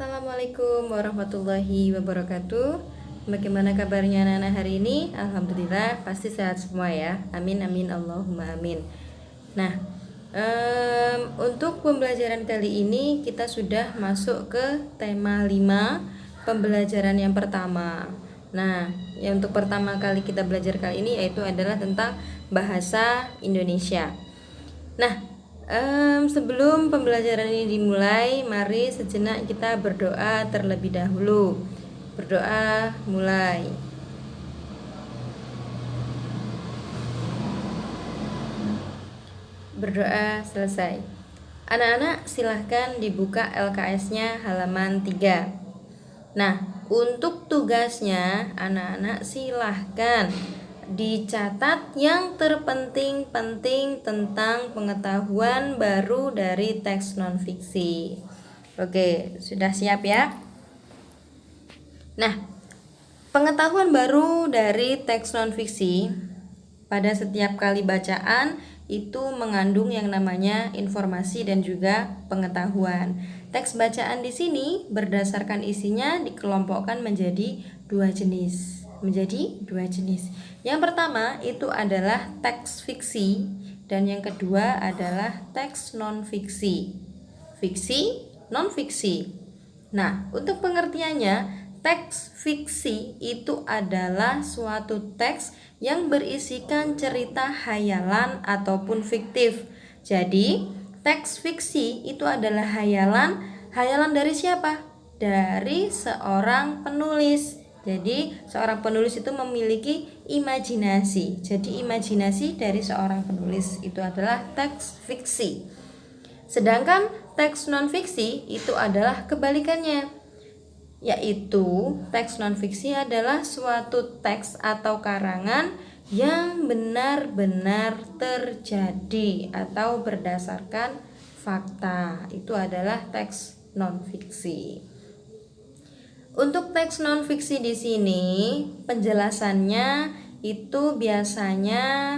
Assalamualaikum warahmatullahi wabarakatuh. Bagaimana kabarnya anak-anak hari ini? Alhamdulillah pasti sehat semua ya. Amin amin Allahumma amin. Nah, untuk pembelajaran kali ini kita sudah masuk ke tema 5 pembelajaran yang pertama. Nah, yang untuk pertama kali kita belajar kali ini yaitu adalah tentang bahasa Indonesia. Nah, sebelum pembelajaran ini dimulai, mari sejenak kita berdoa terlebih dahulu. Berdoa mulai. Berdoa selesai. Anak-anak silahkan dibuka LKS-nya halaman 3. Nah, untuk tugasnya anak-anak silahkan dicatat yang terpenting-penting tentang pengetahuan baru dari teks non-fiksi. Oke, sudah siap ya? Nah, pengetahuan baru dari teks non-fiksi pada setiap kali bacaan itu mengandung yang namanya informasi dan juga pengetahuan. Teks bacaan di sini berdasarkan isinya dikelompokkan menjadi dua jenis. Yang pertama itu adalah teks fiksi dan yang kedua adalah teks non-fiksi. Fiksi, non-fiksi. Nah, untuk pengertiannya, teks fiksi itu adalah suatu teks yang berisikan cerita hayalan ataupun fiktif. Jadi, teks fiksi itu adalah hayalan dari siapa? Dari seorang penulis. Jadi, seorang penulis itu memiliki imajinasi. Jadi, imajinasi dari seorang penulis itu adalah teks fiksi. Sedangkan teks non-fiksi itu adalah kebalikannya, yaitu teks non-fiksi adalah suatu teks atau karangan yang benar-benar terjadi atau berdasarkan fakta. Itu adalah teks non-fiksi. Untuk teks non-fiksi di sini penjelasannya itu biasanya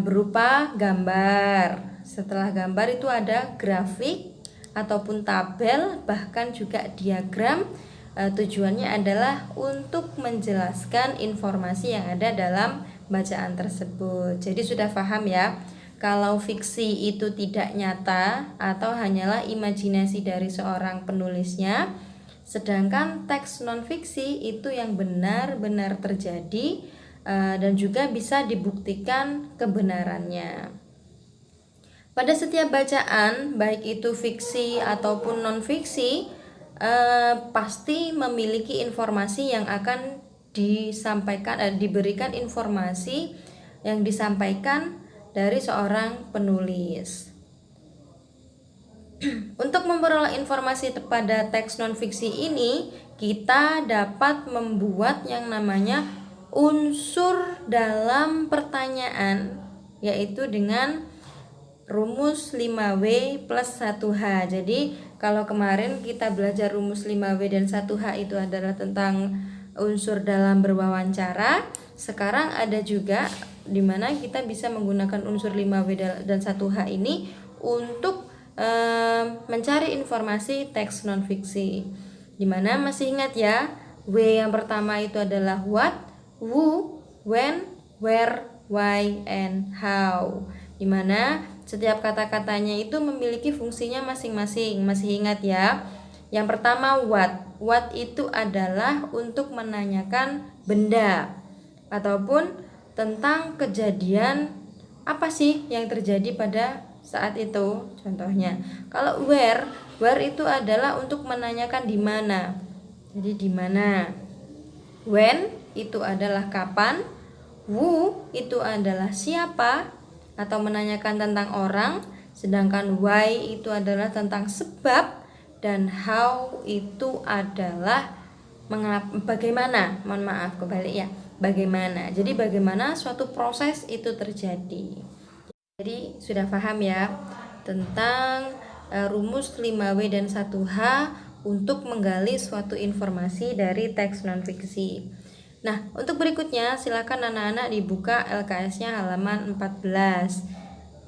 berupa gambar. Setelah gambar itu ada grafik ataupun tabel, bahkan juga diagram. Tujuannya adalah untuk menjelaskan informasi yang ada dalam bacaan tersebut. Jadi sudah paham ya, kalau fiksi itu tidak nyata atau hanyalah imajinasi dari seorang penulisnya, sedangkan teks non-fiksi itu yang benar-benar terjadi dan juga bisa dibuktikan kebenarannya. Pada setiap bacaan, baik itu fiksi ataupun non-fiksi, pasti memiliki informasi yang akan disampaikan, diberikan informasi yang disampaikan dari seorang penulis. Untuk memperoleh informasi pada teks non-fiksi ini, kita dapat membuat yang namanya unsur dalam pertanyaan, yaitu dengan rumus 5W plus 1H. Jadi kalau kemarin kita belajar rumus 5W dan 1H itu adalah tentang unsur dalam berwawancara, sekarang ada juga di mana kita bisa menggunakan unsur 5W dan 1H ini untuk mencari informasi teks non-fiksi. Dimana masih ingat ya, W yang pertama itu adalah what, who, when, where, why, and how. Dimana setiap kata-katanya itu memiliki fungsinya masing-masing. Masih ingat ya? Yang pertama what. What itu adalah untuk menanyakan benda ataupun tentang kejadian apa sih yang terjadi pada saat itu. Contohnya, kalau where itu adalah untuk menanyakan di mana. Jadi di mana. When itu adalah kapan. Who itu adalah siapa atau menanyakan tentang orang. Sedangkan why itu adalah tentang sebab, dan how itu adalah bagaimana. Mohon maaf, kebalik ya. Bagaimana. Jadi bagaimana suatu proses itu terjadi. Jadi sudah paham ya tentang rumus 5W dan 1H untuk menggali suatu informasi dari teks non-fiksi. Nah, untuk berikutnya silakan anak-anak dibuka LKS-nya halaman 14.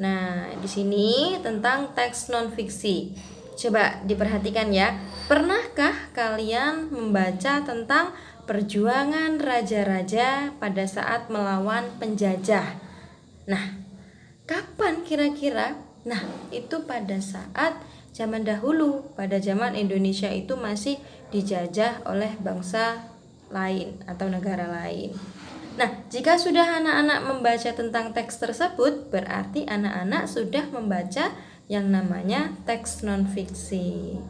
Nah, di sini tentang teks non-fiksi. Coba diperhatikan ya. Pernahkah kalian membaca tentang perjuangan raja-raja pada saat melawan penjajah? Nah, kapan kira-kira? Nah, itu pada saat zaman dahulu, pada zaman Indonesia itu masih dijajah oleh bangsa lain atau negara lain. Nah, jika sudah anak-anak membaca tentang teks tersebut, berarti anak-anak sudah membaca yang namanya teks non-fiksi.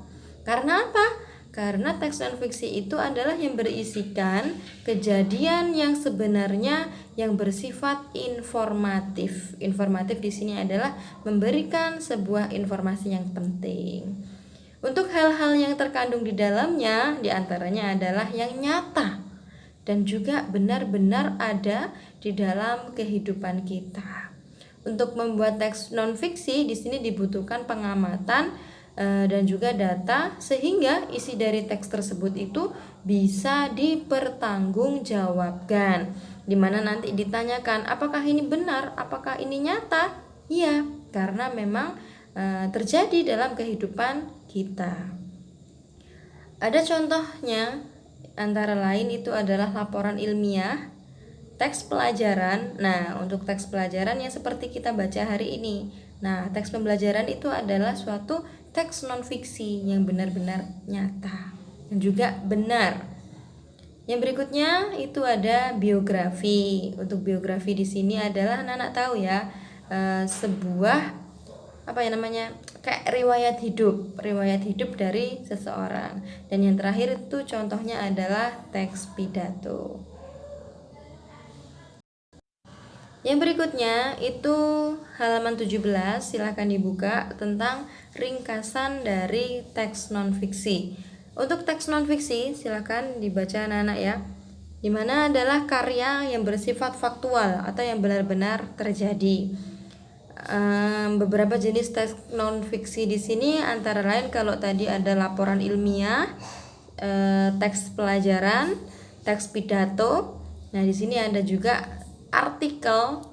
Karena apa? Karena teks non-fiksi itu adalah yang berisikan kejadian yang sebenarnya yang bersifat informatif. Informatif di sini adalah memberikan sebuah informasi yang penting. Untuk hal-hal yang terkandung di dalamnya, diantaranya adalah yang nyata dan juga benar-benar ada di dalam kehidupan kita. Untuk membuat teks non-fiksi di sini dibutuhkan pengamatan dan juga data sehingga isi dari teks tersebut itu bisa dipertanggungjawabkan. Di mana nanti ditanyakan apakah ini benar, apakah ini nyata? Iya, karena memang terjadi dalam kehidupan kita. Ada contohnya, antara lain itu adalah laporan ilmiah, teks pelajaran. Nah, untuk teks pelajaran yang seperti kita baca hari ini. Nah, teks pembelajaran itu adalah suatu teks non-fiksi yang benar-benar nyata dan juga benar. Yang berikutnya itu ada biografi. Untuk biografi di sini adalah anak-anak tahu ya, sebuah kayak riwayat hidup dari seseorang. Dan yang terakhir itu contohnya adalah teks pidato. Yang berikutnya itu halaman 17, silahkan dibuka tentang ringkasan dari teks non-fiksi. Untuk teks non-fiksi silahkan dibaca anak-anak ya. Dimana adalah karya yang bersifat faktual atau yang benar-benar terjadi. Beberapa jenis teks non-fiksi di sini antara lain kalau tadi ada laporan ilmiah, teks pelajaran, teks pidato. Nah, di sini ada juga artikel,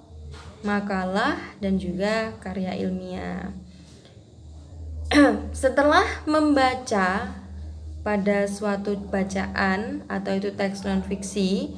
makalah, dan juga karya ilmiah. Setelah membaca pada suatu bacaan atau itu teks non-fiksi,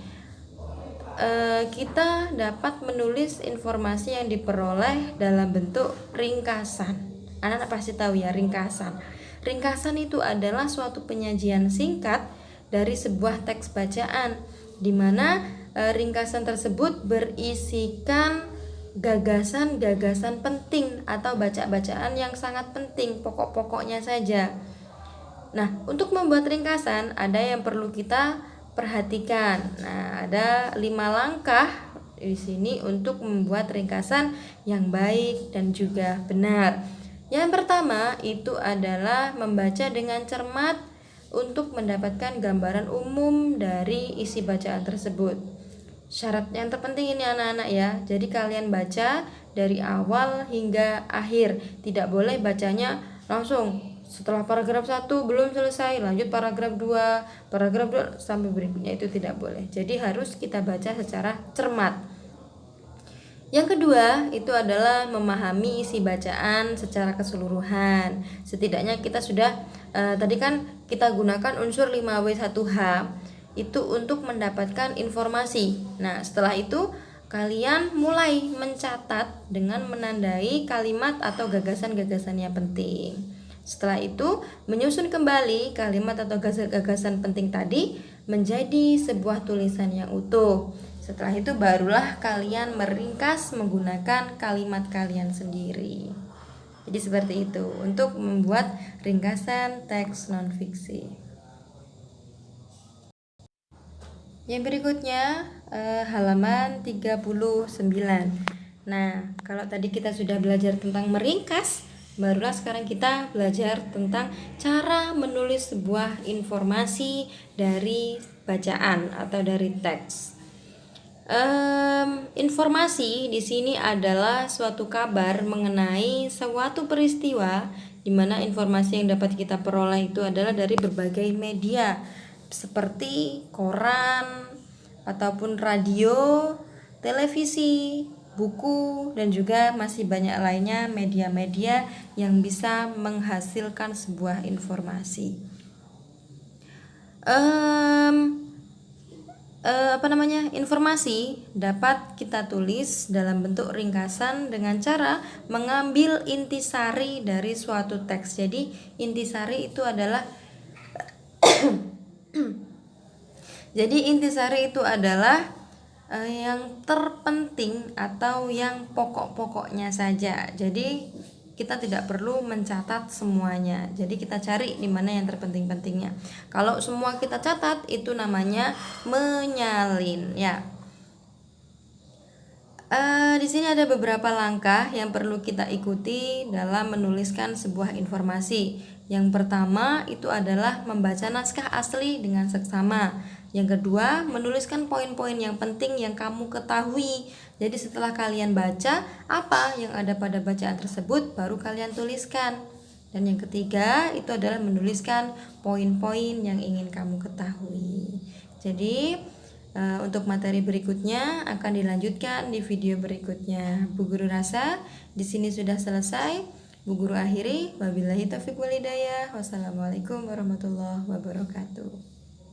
kita dapat menulis informasi yang diperoleh dalam bentuk ringkasan. Anak-anak pasti tahu ya ringkasan. Ringkasan itu adalah suatu penyajian singkat dari sebuah teks bacaan, di mana ringkasan tersebut berisikan gagasan-gagasan penting atau bacaan yang sangat penting, pokok-pokoknya saja. Nah, untuk membuat ringkasan ada yang perlu kita perhatikan. Nah, ada 5 langkah di sini untuk membuat ringkasan yang baik dan juga benar. Yang pertama itu adalah membaca dengan cermat untuk mendapatkan gambaran umum dari isi bacaan tersebut. Syarat yang terpenting ini anak-anak ya. Jadi kalian baca dari awal hingga akhir. Tidak boleh bacanya langsung setelah paragraf 1 belum selesai lanjut paragraf 2, paragraf 2 sampai berikutnya, itu tidak boleh. Jadi harus kita baca secara cermat. Yang kedua itu adalah memahami isi bacaan secara keseluruhan. Setidaknya kita sudah tadi kan kita gunakan unsur 5W1H itu untuk mendapatkan informasi. Nah, setelah itu kalian mulai mencatat dengan menandai kalimat atau gagasan-gagasan yang penting. Setelah itu menyusun kembali kalimat atau gagasan penting tadi menjadi sebuah tulisan yang utuh. Setelah itu barulah kalian meringkas menggunakan kalimat kalian sendiri. Jadi seperti itu untuk membuat ringkasan teks non-fiksi. Yang berikutnya halaman 39. Nah, kalau tadi kita sudah belajar tentang meringkas, barulah sekarang kita belajar tentang cara menulis sebuah informasi dari bacaan atau dari teks. Informasi di sini adalah suatu kabar mengenai suatu peristiwa, di mana informasi yang dapat kita peroleh itu adalah dari berbagai media seperti koran ataupun radio, televisi, buku, dan juga masih banyak lainnya media-media yang bisa menghasilkan sebuah informasi. Informasi dapat kita tulis dalam bentuk ringkasan dengan cara mengambil intisari dari suatu teks. Jadi intisari itu adalah yang terpenting atau yang pokok-pokoknya saja. Jadi kita tidak perlu mencatat semuanya. Jadi kita cari di mana yang terpenting-pentingnya. Kalau semua kita catat itu namanya menyalin ya. Di sini ada beberapa langkah yang perlu kita ikuti dalam menuliskan sebuah informasi. Yang pertama itu adalah membaca naskah asli dengan seksama. Yang kedua, menuliskan poin-poin yang penting yang kamu ketahui. Jadi setelah kalian baca apa yang ada pada bacaan tersebut, baru kalian tuliskan. Dan yang ketiga itu adalah menuliskan poin-poin yang ingin kamu ketahui. Jadi untuk materi berikutnya akan dilanjutkan di video berikutnya. Bu Guru rasa di sini sudah selesai. Bu Guru akhiri. Wabillahi taufiq wal hidayah. Wassalamualaikum warahmatullahi wabarakatuh.